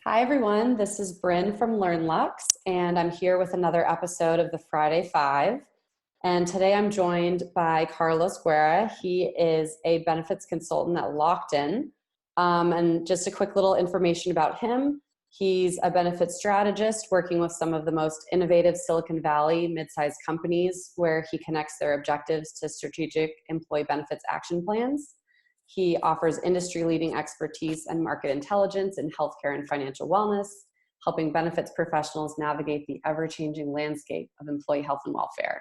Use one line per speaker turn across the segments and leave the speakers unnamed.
Hi, everyone. This is Bryn from LearnLux, and I'm here with another episode of the Friday Five. And today I'm joined by Karlos Guerra. He is a benefits consultant at Lockton. And just a quick little information about him. He's a benefits strategist working with some of the most innovative Silicon Valley mid-sized companies where he connects their objectives to strategic employee benefits action plans. He offers industry-leading expertise and market intelligence in healthcare and financial wellness, helping benefits professionals navigate the ever-changing landscape of employee health and welfare.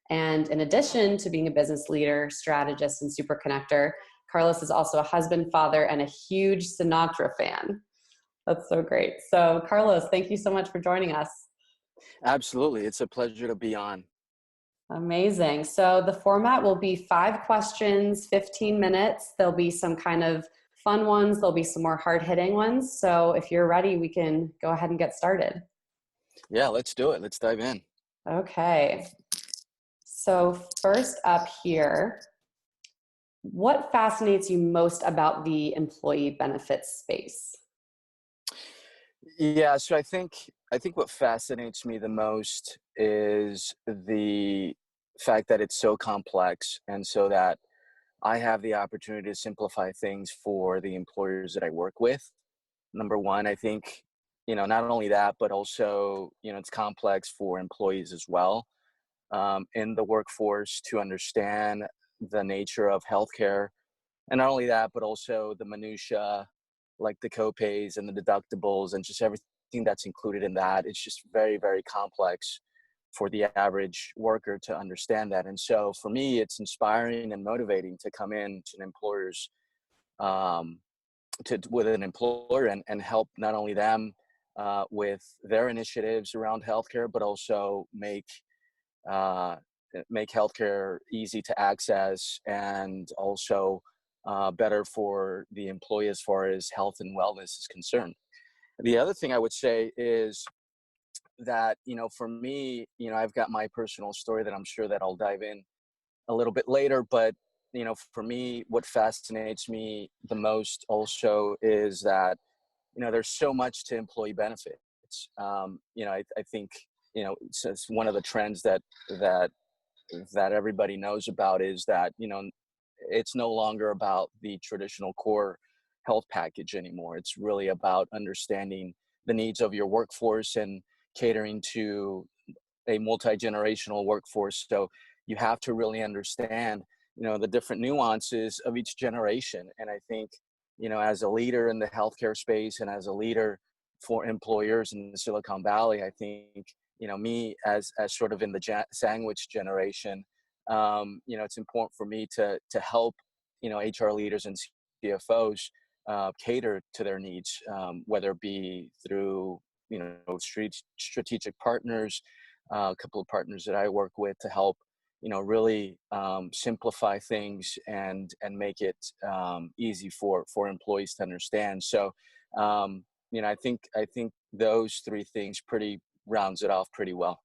And in addition to being a business leader, strategist, and super connector, Karlos is also a husband, father, and a huge Sinatra fan. That's so great. So Karlos, thank you so much for joining us.
Absolutely. It's a pleasure to be on.
Amazing. So the format will be 5 questions, 15 minutes. There'll be some kind of fun ones. There'll be some more hard-hitting ones. So if you're ready, we can go ahead and get started.
Yeah, let's do it. Let's dive in.
Okay. So first up here, what fascinates you most about the employee benefits space?
Yeah, so I think what fascinates me the most is the fact that it's so complex, and so that I have the opportunity to simplify things for the employers that I work with. Number one, I think, not only that, but also, it's complex for employees as well, in the workforce to understand the nature of healthcare. And not only that, but also the minutia, like the copays and the deductibles and just everything that's included in that. It's just very, very complex for the average worker to understand that. And so for me, it's inspiring and motivating to come in to an employer's, with an employer and help not only them with their initiatives around healthcare, but also uh, make healthcare easy to access, and also better for the employee as far as health and wellness is concerned. The other thing I would say is that, for me, I've got my personal story that I'm sure that I'll dive in a little bit later, but, for me, what fascinates me the most also is that, there's so much to employee benefits. I think, it's one of the trends that everybody knows about is that, it's no longer about the traditional core health package anymore. It's really about understanding the needs of your workforce and catering to a multi-generational workforce. So you have to really understand, the different nuances of each generation. And I think, as a leader in the healthcare space and as a leader for employers in the Silicon Valley, I think, me as sort of in the sandwich generation, it's important for me to help, HR leaders and CFOs cater to their needs, whether it be through, strategic partners, a couple of partners that I work with to help, really simplify things and make it easy for employees to understand. So, I think those 3 things pretty rounds it off pretty well.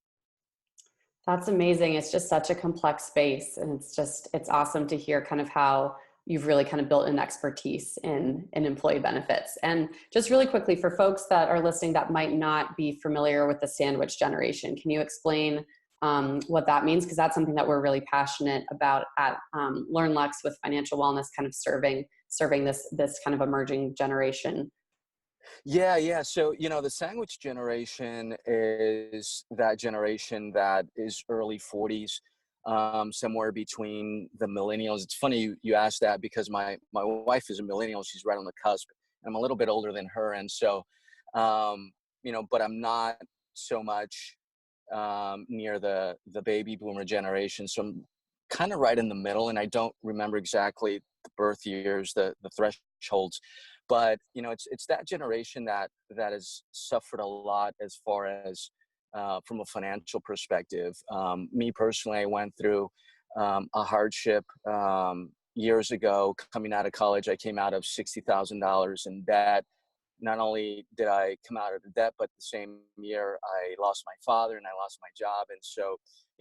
That's amazing. It's just such a complex space. And it's awesome to hear kind of how you've really kind of built an expertise in employee benefits. And just really quickly, for folks that are listening that might not be familiar with the sandwich generation, can you explain what that means? Because that's something that we're really passionate about at LearnLux with financial wellness, kind of serving this kind of emerging generation.
Yeah. So, the sandwich generation is that generation that is early 40s, somewhere between the millennials. It's funny you asked that because my wife is a millennial. She's right on the cusp. I'm a little bit older than her. And so, but I'm not so much near the baby boomer generation. So I'm kind of right in the middle, and I don't remember exactly the birth years, the thresholds, but it's that generation that has suffered a lot as far as from a financial perspective. Me personally, I went through a hardship years ago. Coming out of college, I came out of $60,000 in debt. not only did I come out of the debt, but the same year I lost my father and I lost my job. And so,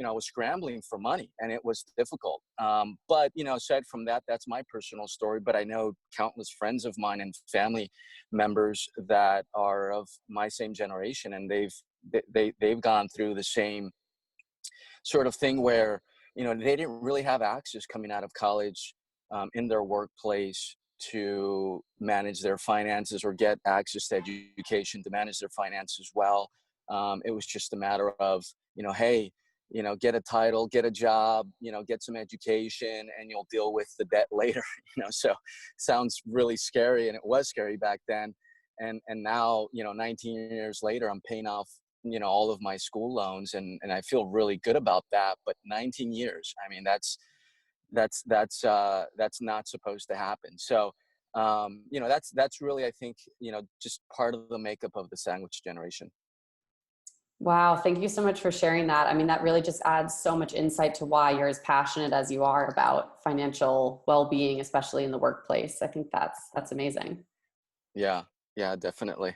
I was scrambling for money and it was difficult. But, aside from that, that's my personal story. But I know countless friends of mine and family members that are of my same generation, and they've gone through the same sort of thing where, they didn't really have access coming out of college, in their workplace, to manage their finances or get access to education to manage their finances well. It was just a matter of, hey, get a title, get a job, get some education, and you'll deal with the debt later. So sounds really scary, and it was scary back then. And now, 19 years later, I'm paying off, all of my school loans, and I feel really good about that. But 19 years, I mean, that's not supposed to happen. So, that's really, I think, just part of the makeup of the sandwich generation.
Wow, thank you so much for sharing that. I mean, that really just adds so much insight to why you're as passionate as you are about financial well-being, especially in the workplace. I think that's amazing.
Yeah, yeah, definitely.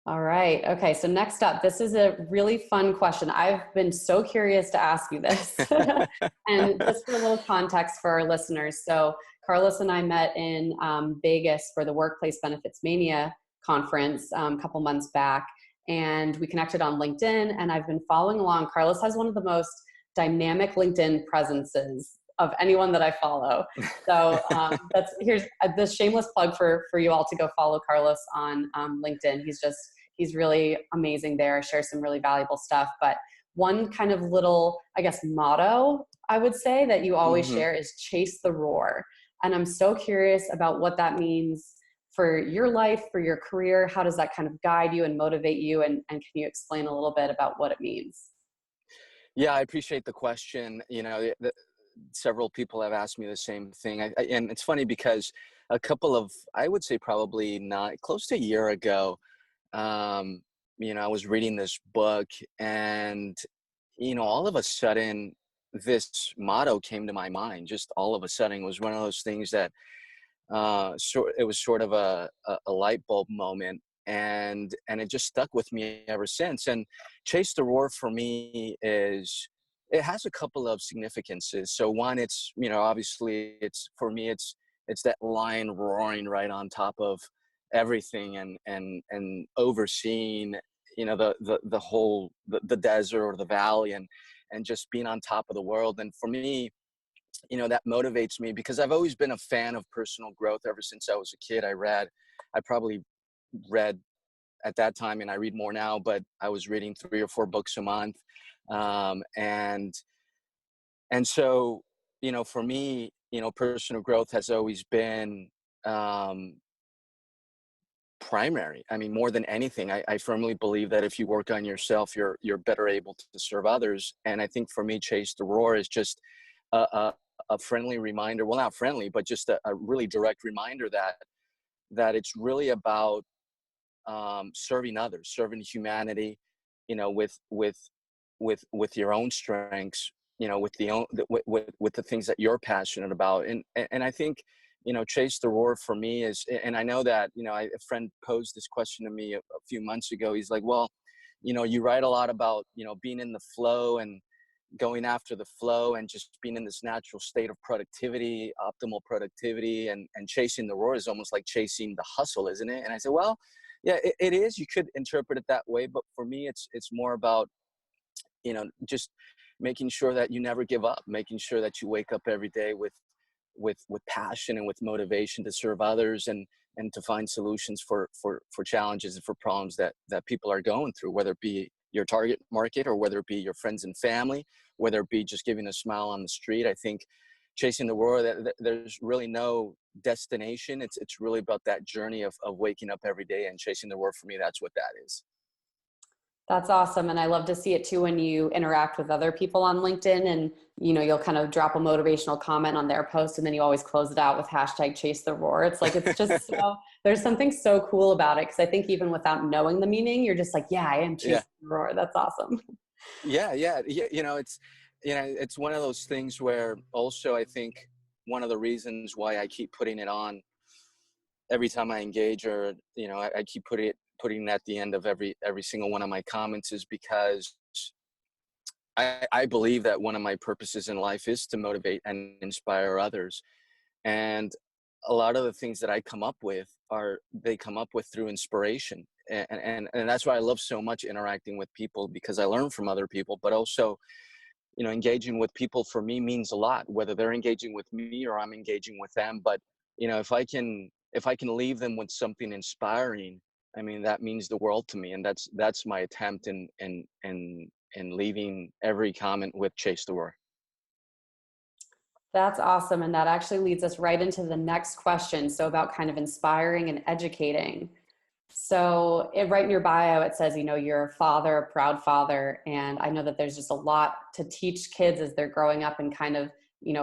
All right. Okay. So next up, this is a really fun question. I've been so curious to ask you this. And just for a little context for our listeners. So Carlos and I met in Vegas for the Workplace Benefits Mania conference a couple months back. And we connected on LinkedIn, and I've been following along. Carlos has one of the most dynamic LinkedIn presences of anyone that I follow. So here's this shameless plug for you all to go follow Carlos on LinkedIn. He's really amazing there, shares some really valuable stuff. But one kind of little, I guess, motto I would say that you always
Hmm.
share is chase the roar. And I'm so curious about what that means for your life, for your career. How does that kind of guide you and motivate you? And can you explain a little bit about what it means?
Yeah, I appreciate the question. Several people have asked me the same thing. And it's funny because a couple of, I would say probably not close to a year ago, um, I was reading this book, and, all of a sudden this motto came to my mind. Just all of a sudden, it was one of those things that, it was sort of a light bulb moment, and it just stuck with me ever since. And chase the roar for me it has a couple of significances. So one, it's, obviously, it's, for me, it's that lion roaring right on top of everything, and overseeing, the whole, the desert or the valley, and just being on top of the world. And for me, that motivates me because I've always been a fan of personal growth ever since I was a kid. I probably read at that time, and I read more now, but I was reading 3 or 4 books a month. Um, and and so, for me, personal growth has always been, um, primary. I mean, more than anything, I firmly believe that if you work on yourself, you're better able to serve others. And I think for me, chase the roar is just a, a, a friendly reminder. Well, not friendly, but just a really direct reminder that it's really about, serving others, serving humanity, with your own strengths, with the things that you're passionate about. And I think, chase the roar for me is, and I know that, a friend posed this question to me a few months ago. He's like, well, you write a lot about, being in the flow and going after the flow and just being in this natural state of productivity, optimal productivity, and chasing the roar is almost like chasing the hustle, isn't it? And I said, well, yeah, it is. You could interpret it that way, but for me, it's more about, just making sure that you never give up, making sure that you wake up every day with passion and with motivation to serve others, and to find solutions for challenges and for problems that people are going through, whether it be your target market or whether it be your friends and family, whether it be just giving a smile on the street. I think chasing the world, that there's really no destination. It's really about that journey of waking up every day and chasing the world. For me, that's what that is.
That's awesome. And I love to see it too when you interact with other people on LinkedIn, and you'll kind of drop a motivational comment on their post, and then you always close it out with hashtag chase the roar. It's like, it's just so, there's something so cool about it. Cause I think even without knowing the meaning, you're just like, yeah, I am
Yeah.
chasing the roar. That's awesome.
Yeah. It's one of those things where also I think one of the reasons why I keep putting it on every time I engage, or I keep putting it at the end of every single one of my comments, is because I believe that one of my purposes in life is to motivate and inspire others. And a lot of the things that I come up with they come up with through inspiration. And that's why I love so much interacting with people, because I learn from other people, but also, engaging with people for me means a lot, whether they're engaging with me or I'm engaging with them. But, if I can leave them with something inspiring, I mean, that means the world to me. And that's my attempt in leaving every comment with chase the world.
That's awesome. And that actually leads us right into the next question. So about kind of inspiring and educating. So right in your bio, it says, you're a father, a proud father. And I know that there's just a lot to teach kids as they're growing up and kind of,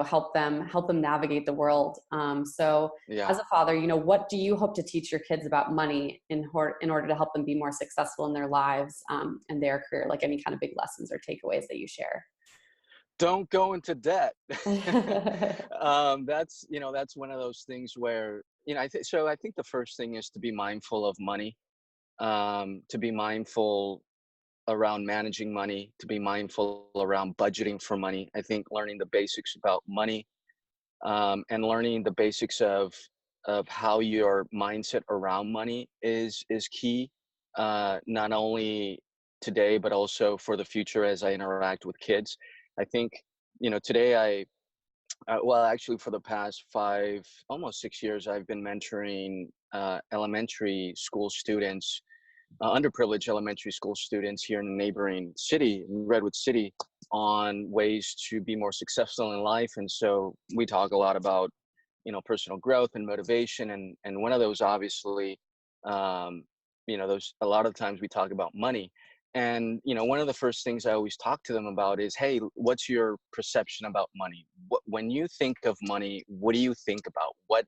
help them navigate the world. So
Yeah.
as a father, what do you hope to teach your kids about money in order to help them be more successful in their lives and their career? Like any kind of big lessons or takeaways that you share?
Don't go into debt. That's one of those things where, I think the first thing is to be mindful of money, to be mindful around managing money, to be mindful around budgeting for money. I think learning the basics about money, and learning the basics of how your mindset around money is key, not only today but also for the future as I interact with kids. I think, today well, actually, for the past 5, almost 6 years, I've been mentoring elementary school students, underprivileged elementary school students here in the neighboring city, in Redwood City, on ways to be more successful in life. And so we talk a lot about, personal growth and motivation. And one of those, obviously, um, those, a lot of times we talk about money. And, one of the first things I always talk to them about is, hey, what's your perception about money? When you think of money, what do you think about? What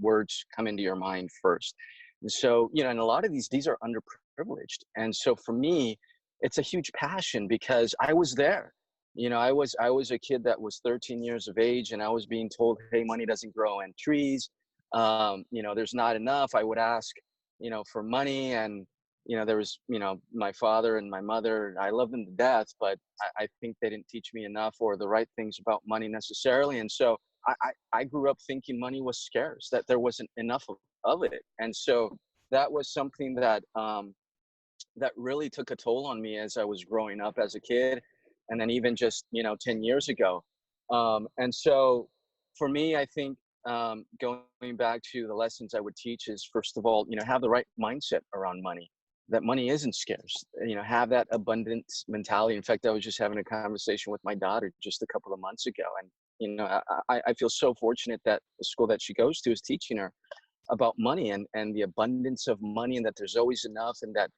words come into your mind first? And so, and a lot of these are underprivileged. And so for me, it's a huge passion because I was there. I was a kid that was 13 years of age, and I was being told, hey, money doesn't grow on trees. There's not enough. I would ask, for money. And, there was, my father and my mother, I love them to death, but I think they didn't teach me enough or the right things about money necessarily. And so I grew up thinking money was scarce, that there wasn't enough of it. And so that was something that really took a toll on me as I was growing up as a kid. And then even just, 10 years ago. And so for me, I think, going back to the lessons I would teach is, first of all, have the right mindset around money, that money isn't scarce, have that abundance mentality. In fact, I was just having a conversation with my daughter just a couple of months ago. And, I feel so fortunate that the school that she goes to is teaching her about money and the abundance of money, and that there's always enough, and that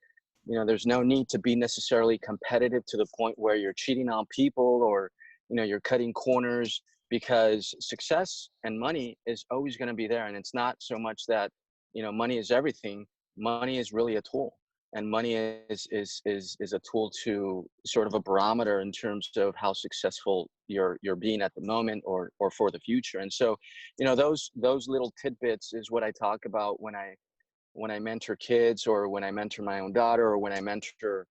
there's no need to be necessarily competitive to the point where you're cheating on people, or you're cutting corners, because success and money is always going to be there. And it's not so much that money is everything. Money is really a tool, and money is a tool to sort of a barometer in terms of how successful you're being at the moment, or for the future. And so those little tidbits is what I talk about when I mentor kids, or when I mentor my own daughter, or when I mentor,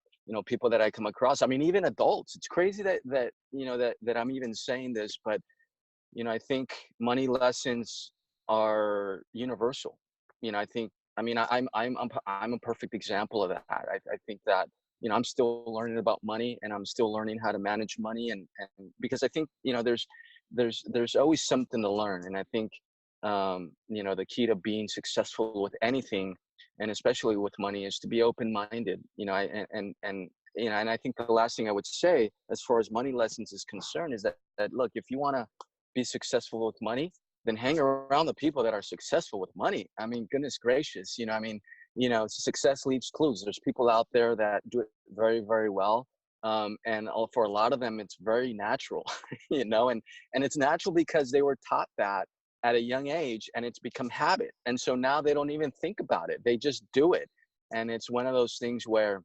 people that I come across. I mean, even adults. It's crazy that I'm even saying this, but I think money lessons are universal. I think, I mean, I'm a perfect example of that. I think that I'm still learning about money, and I'm still learning how to manage money, and because I think there's always something to learn. And I think the key to being successful with anything, and especially with money, is to be open-minded. And I think the last thing I would say, as far as money lessons is concerned, is that look, if you want to be successful with money, then hang around the people that are successful with money. I mean, goodness gracious, success leaves clues. There's people out there that do it very, very well. For a lot of them, it's very natural, and it's natural because they were taught that at a young age, and it's become habit. And so now they don't even think about it. They just do it. And it's one of those things where,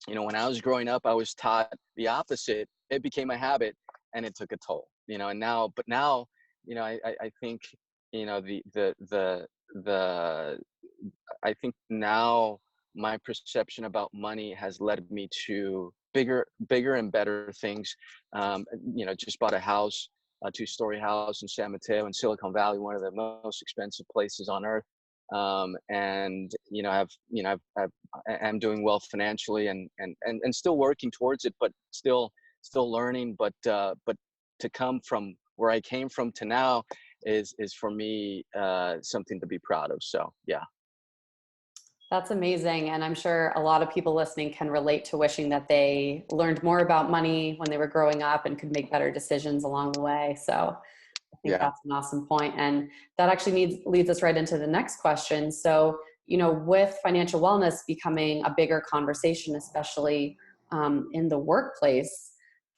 when I was growing up, I was taught the opposite. It became a habit, and it took a toll, and now, I think, the the I think now my perception about money has led me to bigger and better things. Just bought a house, a two-story house in San Mateo in Silicon Valley, one of the most expensive places on earth. And I'm doing well financially, and still working towards it, but still learning. But to come from where I came from to now is for me something to be proud of. So yeah.
That's amazing. And I'm sure a lot of people listening can relate to wishing that they learned more about money when they were growing up and could make better decisions along the way. So I think
Yeah.
that's an awesome point. And that actually leads us right into the next question. So, with financial wellness becoming a bigger conversation, especially in the workplace,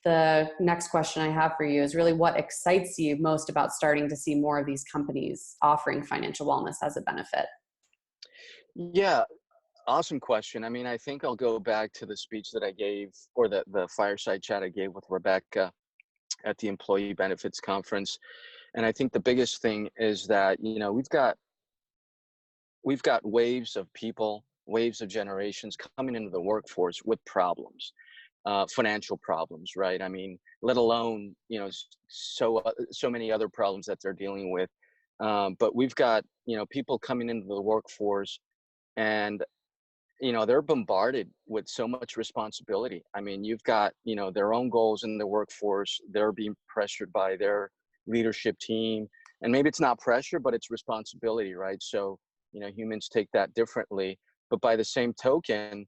the next question I have for you is really what excites you most about starting to see more of these companies offering financial wellness as a benefit?
Yeah, awesome question. I mean, I think I'll go back to the speech that I gave, or the fireside chat I gave with Rebecca at the employee benefits conference. And I think the biggest thing is that, we've got waves of people, waves of generations coming into the workforce with problems, financial problems, right? I mean, let alone, so many other problems that they're dealing with. But we've got, people coming into the workforce, and they're bombarded with so much responsibility. I mean, you've got, their own goals in the workforce. They're being pressured by their leadership team. And maybe it's not pressure, but it's responsibility, right? So, humans take that differently. But by the same token,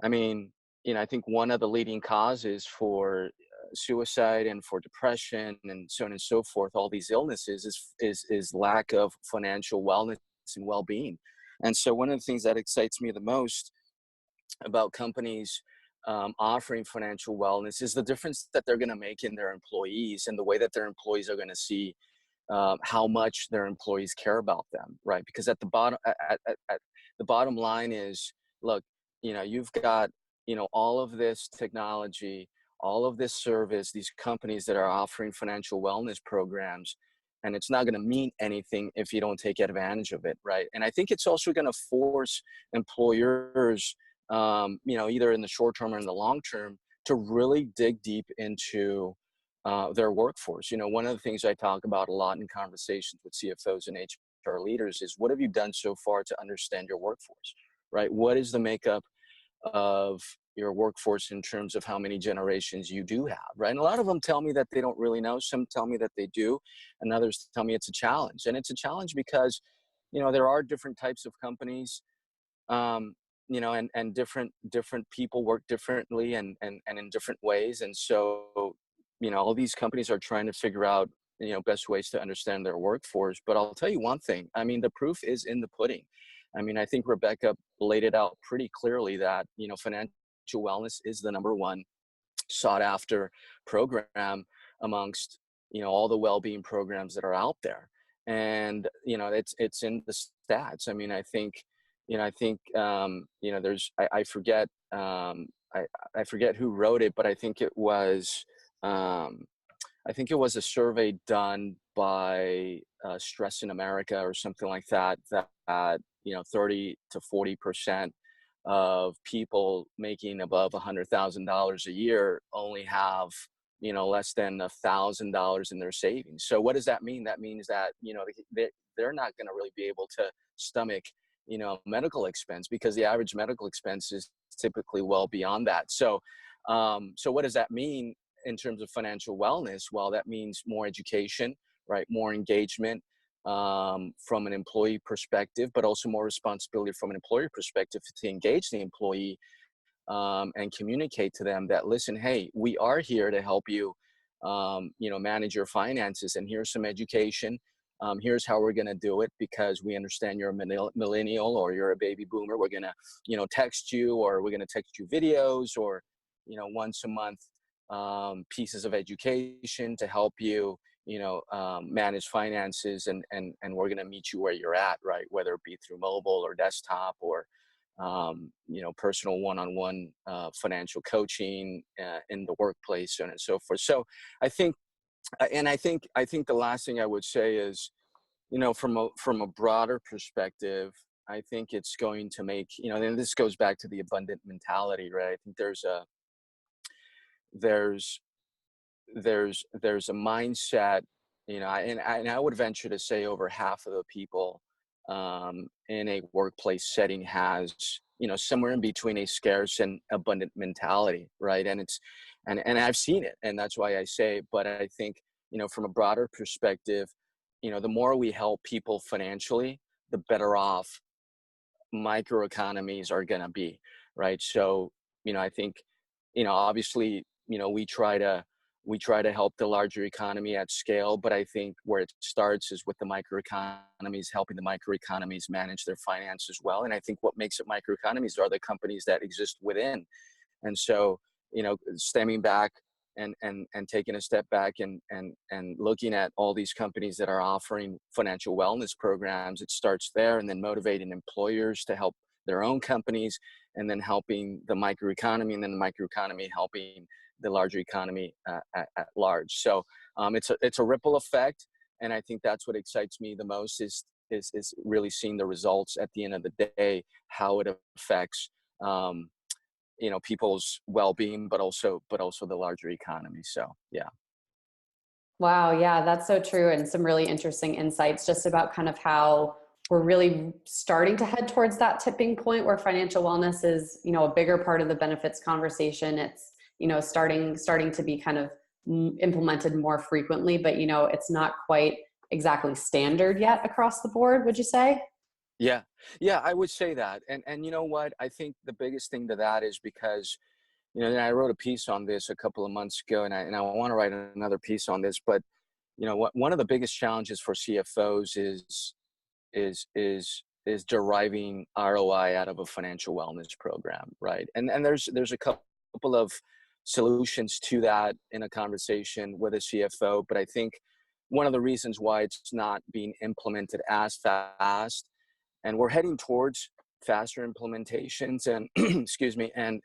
I mean, I think one of the leading causes for suicide and for depression and so on and so forth, all these illnesses is lack of financial wellness and well-being. And so one of the things that excites me the most about companies offering financial wellness is the difference that they're going to make in their employees, and the way that their employees are going to see how much their employees care about them, right? Because at the bottom, at the bottom line is, look, you've got, all of this technology, all of this service, these companies that are offering financial wellness programs, and it's not going to mean anything if you don't take advantage of it, right? And I think it's also going to force employers, either in the short term or in the long term, to really dig deep into their workforce. One of the things I talk about a lot in conversations with CFOs and HR leaders is, what have you done so far to understand your workforce, right? What is the makeup of your workforce in terms of how many generations you do have, right? And a lot of them tell me that they don't really know. Some tell me that they do, and others tell me it's a challenge. And it's a challenge because, there are different types of companies, um, and different people work differently, and in different ways. And so, all these companies are trying to figure out, best ways to understand their workforce. But I'll tell you one thing, I mean, the proof is in the pudding. I mean, I think Rebecca laid it out pretty clearly that, financial wellness is the number one sought after program amongst, all the well-being programs that are out there. And it's in the stats. I mean, there's, I forget, I forget who wrote it, but um, I think it was a survey done by Stress in America or something like that, that 30 to 40% of people making above $100,000 a year only have, less than $1,000 in their savings. So what does that mean? That means that, they're not going to really be able to stomach, medical expense, because the average medical expense is typically well beyond that. So what does that mean in terms of financial wellness? Well, that means more education, right? More engagement from an employee perspective, but also more responsibility from an employer perspective to engage the employee, and communicate to them that, listen, hey, we are here to help you, manage your finances, and here's some education. Here's how we're going to do it, because we understand you're a millennial or you're a baby boomer. We're going to, text you, or we're going to text you videos, or, once a month, pieces of education to help you, manage finances, and we're going to meet you where you're at, right? Whether it be through mobile or desktop, or, personal one-on-one financial coaching in the workplace, and so forth. So I think, I think the last thing I would say is, from a broader perspective, I think it's going to make, and this goes back to the abundant mentality, right? I think there's there's a mindset, and I would venture to say over half of the people in a workplace setting has, somewhere in between a scarce and abundant mentality, right? And I've seen it, and that's why I say, but I think, from a broader perspective, the more we help people financially, the better off microeconomies are going to be, right? So, I think, obviously, we try to help the larger economy at scale, but I think where it starts is with the microeconomies, helping the microeconomies manage their finances well. And I think what makes it microeconomies are the companies that exist within. And so, stemming back and taking a step back and looking at all these companies that are offering financial wellness programs, it starts there, and then motivating employers to help their own companies, and then helping the microeconomy, and then the microeconomy helping the larger economy at large. So it's a ripple effect, and I think that's what excites me the most is really seeing the results at the end of the day, how it affects people's well-being, but also the larger economy. So yeah.
Wow, yeah, that's so true. And some really interesting insights just about kind of how we're really starting to head towards that tipping point where financial wellness is, a bigger part of the benefits conversation. It's, starting to be kind of implemented more frequently, but, it's not quite exactly standard yet across the board, would you say?
Yeah, I would say that. And you know what? I think the biggest thing to that is because, and I wrote a piece on this a couple of months ago, and I want to write another piece on this, but one of the biggest challenges for CFOs is deriving ROI out of a financial wellness program, right? And there's a couple of solutions to that in a conversation with a CFO, but I think one of the reasons why it's not being implemented as fast, and we're heading towards faster implementations, and excuse me, and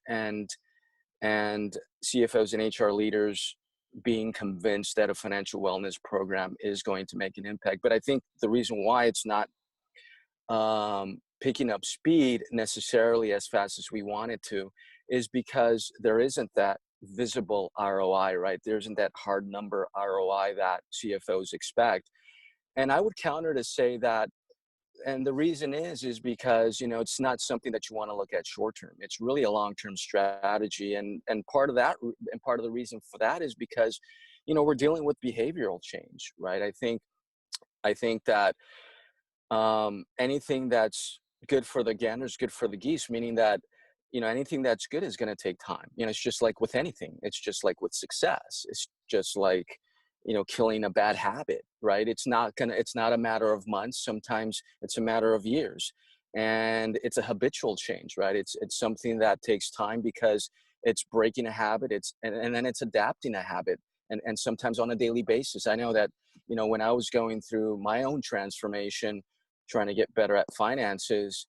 CFOs and HR leaders being convinced that a financial wellness program is going to make an impact. But I think the reason why it's not picking up speed necessarily as fast as we want it to is because there isn't that visible ROI, right? There isn't that hard number ROI that CFOs expect. And I would counter to say that, and the reason is because, it's not something that you want to look at short term. It's really a long-term strategy. And part of that, and part of the reason for that is because, we're dealing with behavioral change, right? I think that anything that's good for the gander is good for the geese, meaning that, anything that's good is going to take time. It's just like with anything. It's just like with success. It's just like, killing a bad habit, right? It's not a matter of months. Sometimes it's a matter of years, and it's a habitual change, right? It's something that takes time because it's breaking a habit. And then it's adapting a habit, and sometimes on a daily basis. I know that, when I was going through my own transformation, trying to get better at finances,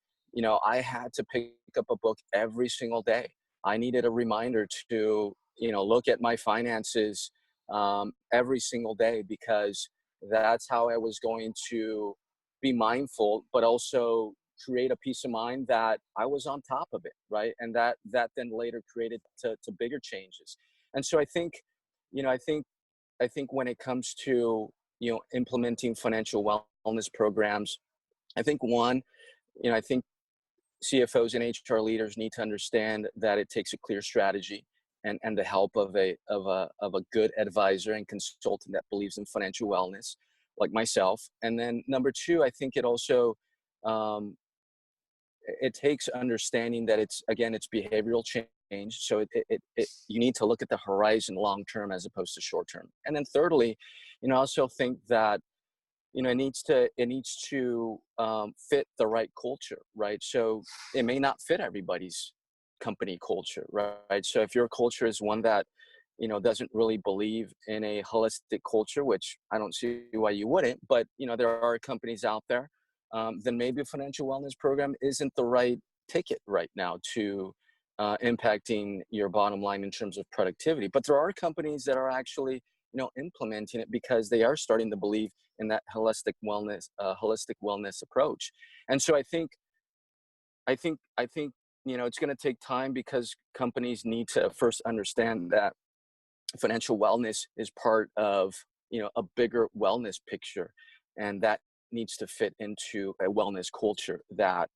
I had to pick up a book every single day. I needed a reminder to, look at my finances every single day, because that's how I was going to be mindful, but also create a peace of mind that I was on top of it, right? And that then later created to bigger changes. And so I think, I think when it comes to, implementing financial wellness programs, I think I think CFOs and HR leaders need to understand that it takes a clear strategy and the help of a good advisor and consultant that believes in financial wellness, like myself. And then number two, I think it also it takes understanding that it's behavioral change. So you need to look at the horizon long term as opposed to short term. And then thirdly, I also think that it needs to fit the right culture, right? So it may not fit everybody's company culture, right? So if your culture is one that doesn't really believe in a holistic culture, which I don't see why you wouldn't, but there are companies out there, then maybe a financial wellness program isn't the right ticket right now to impacting your bottom line in terms of productivity. But there are companies that are actually implementing it because they are starting to believe in that holistic wellness approach. And so I think it's going to take time because companies need to first understand that financial wellness is part of a bigger wellness picture, and that needs to fit into a wellness culture that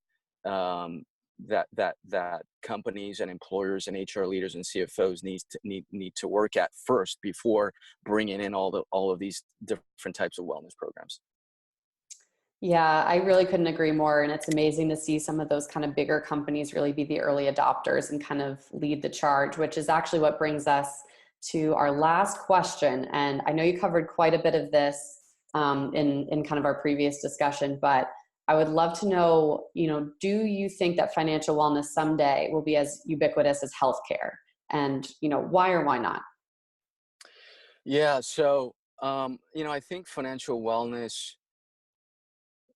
um, that companies and employers and HR leaders and CFOs need to work at first before bringing in all of these different types of wellness programs.
Yeah, I really couldn't agree more. And it's amazing to see some of those kind of bigger companies really be the early adopters and kind of lead the charge, which is actually what brings us to our last question. And I know you covered quite a bit of this in kind of our previous discussion, but I would love to know, do you think that financial wellness someday will be as ubiquitous as healthcare? And, why or why not?
Yeah, so I think financial wellness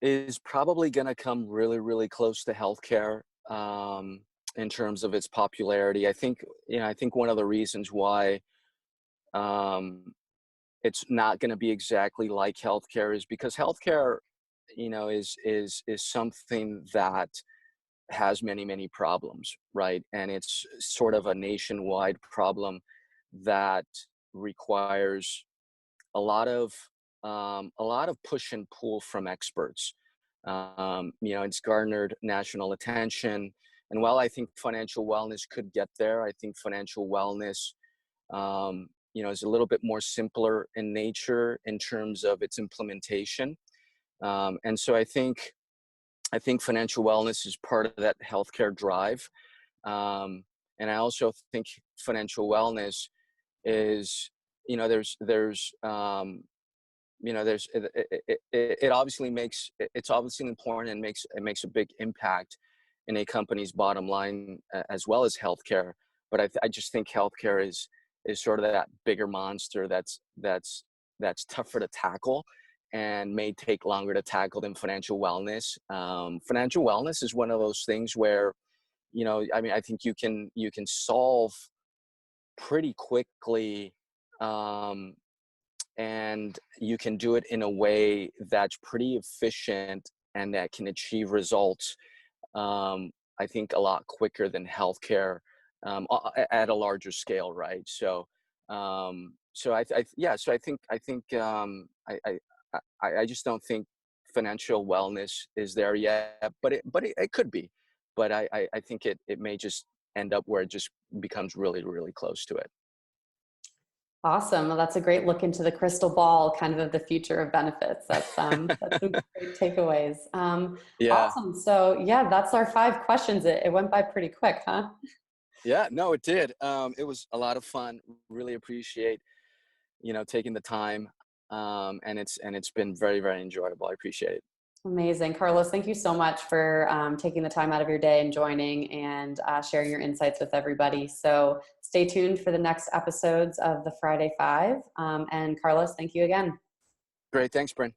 is probably going to come really, really close to healthcare in terms of its popularity. I think one of the reasons why um, it's not going to be exactly like healthcare is because healthcare, is something that has many, many problems, right? And it's sort of a nationwide problem that requires a lot of push and pull from experts. It's garnered national attention, and while I think financial wellness could get there, I think financial wellness, is a little bit more simpler in nature in terms of its implementation. And so I think financial wellness is part of that healthcare drive, and I also think financial wellness is, there's it obviously it's obviously important and makes a big impact in a company's bottom line, as well as healthcare. But I just think healthcare is sort of that bigger monster that's tougher to tackle and may take longer to tackle than financial wellness. Financial wellness is one of those things where, I mean, I think you can solve pretty quickly, um, and you can do it in a way that's pretty efficient and that can achieve results, I think, a lot quicker than healthcare, at a larger scale, right? So I just don't think financial wellness is there yet, but it could be. But I think it may just end up where it just becomes really, really close to it.
Awesome. Well, that's a great look into the crystal ball, kind of the future of benefits. That's some great takeaways.
Yeah.
Awesome. So yeah, that's our 5 questions. It went by pretty quick, huh?
Yeah, no, it did. It was a lot of fun. Really appreciate, taking the time. And it's been very, very enjoyable. I appreciate it.
Amazing. Carlos, thank you so much for taking the time out of your day and joining and sharing your insights with everybody. So stay tuned for the next episodes of the Friday Five. And Carlos, thank you again.
Great. Thanks, Bryn.